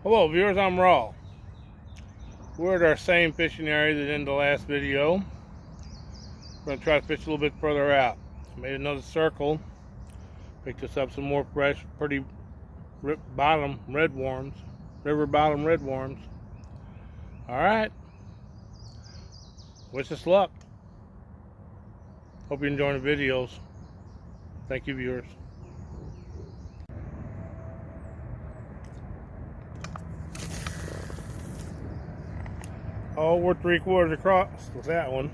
Hello viewers, I'm Raw. We're at our same fishing area that in the last video. We're going to try to fish a little bit further out. Made another circle. Picked us up some more fresh, pretty bottom redworms. River bottom redworms. Alright. Wish us luck. Hope you're enjoying the videos. Thank you viewers. Oh, we're 3/4 across with that one.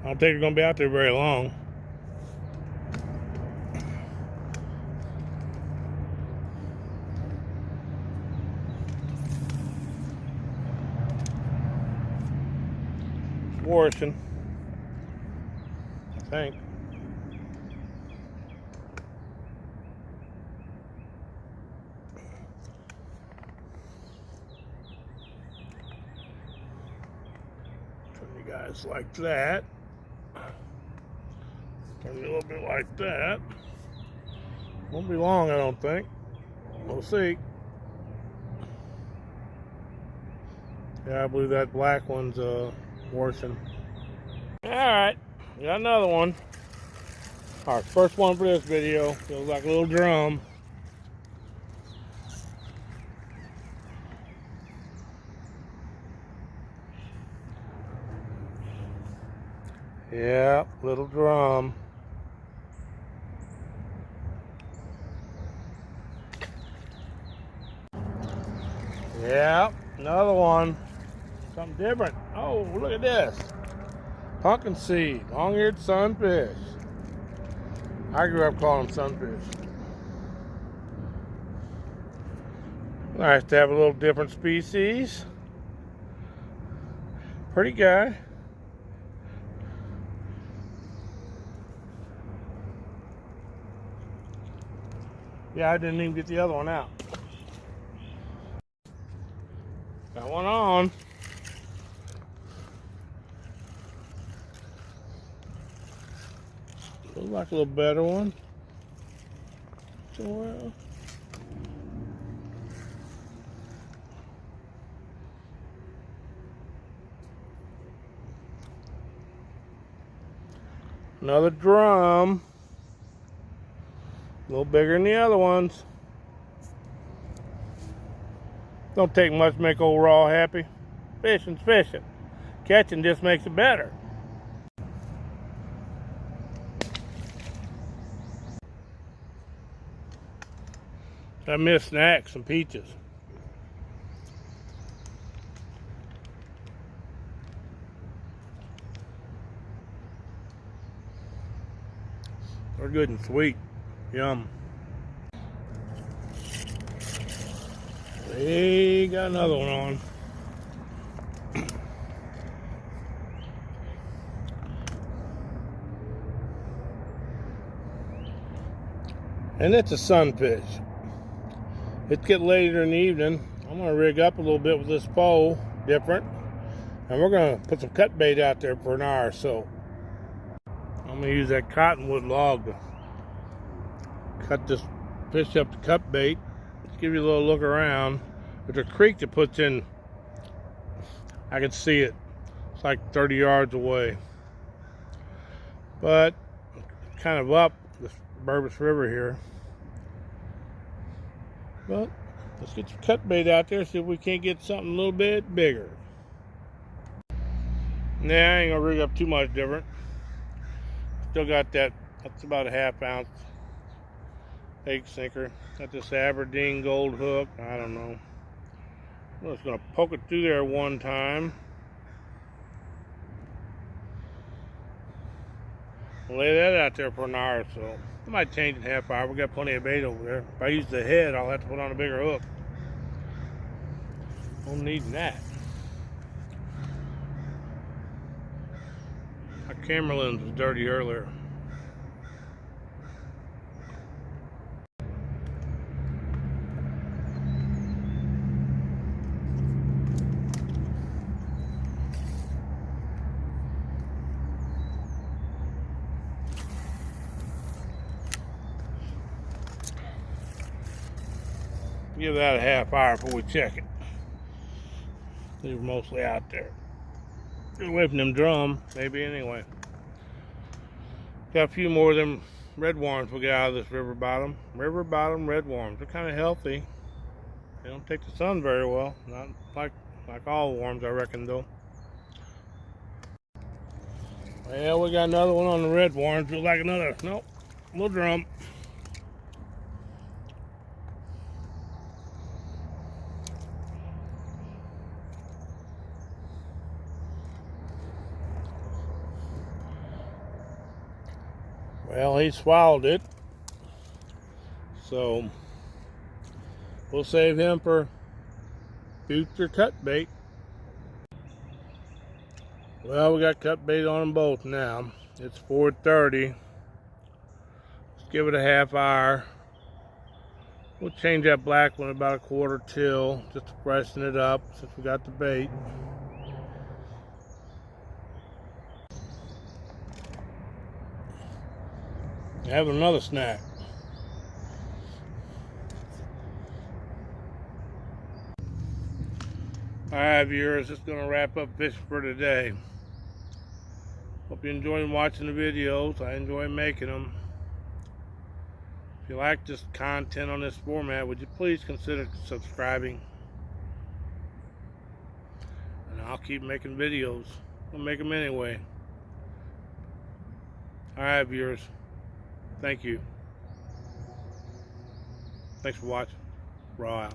I don't think we're going to be out there very long. It's washing, I think. Guys like that. Turn it a little bit like that. Won't be long, I don't think. We'll see. Yeah, I believe that black one's worsen. Alright, got another one. Alright, first one for this video. Feels like a little drum. Yeah, little drum. Yeah, another one. Something different. Oh, look at this. Pumpkin seed, long-eared sunfish. I grew up calling them sunfish. Nice to have a little different species. Pretty guy. Yeah, I didn't even get the other one out. Got one on. Looks like a little better one. Well, another drum. A little bigger than the other ones. Don't take much to make old Raw happy. Fishing's fishing. Catching just makes it better. I missed snacks and peaches. They're good and sweet. Yum. Hey, got another one on. And it's a sunfish. It's getting later in the evening. I'm going to rig up a little bit with this pole, different. And we're going to put some cut bait out there for an hour or so. I'm going to use that cottonwood log to cut this fish up to cut bait. Let's give you a little look around. There's a creek that puts in. I can see it. It's like 30 yards away. But kind of up this Burbus River here. But let's get some cut bait out there, see if we can't get something a little bit bigger. Nah, I ain't gonna rig up too much different. Still got that, that's about a 1/2 ounce egg sinker. Got this Aberdeen gold hook. I don't know. I'm just gonna poke it through there one time. Lay that out there for an hour or so. I might change in half hour. We got plenty of bait over there. If I use the head, I'll have to put on a bigger hook. Don't need that. My camera lens was dirty earlier. give that a half hour before we check it. These were mostly out there. Get away from them drum, maybe anyway. Got a few more of them red worms we got out of this river bottom. River bottom red worms. They're kind of healthy. They don't take the sun very well. Not like all worms, I reckon, though. Well, we got another one on the red worms. Looks like another, nope, little drum. Well, he swallowed it, so we'll save him for future cut bait. Well, we got cut bait on them both now. It's 4:30. Let's give it a half hour. We'll change that black one about a quarter till, just to freshen it up since we got the bait. Having another snack. Alright, viewers, that's going to wrap up fishing for today. Hope you enjoyed watching the videos. I enjoy making them. If you like this content on this format, would you please consider subscribing? And I'll keep making videos. I'll make them anyway. Alright, viewers. Thank you. Thanks for watching. Raw out.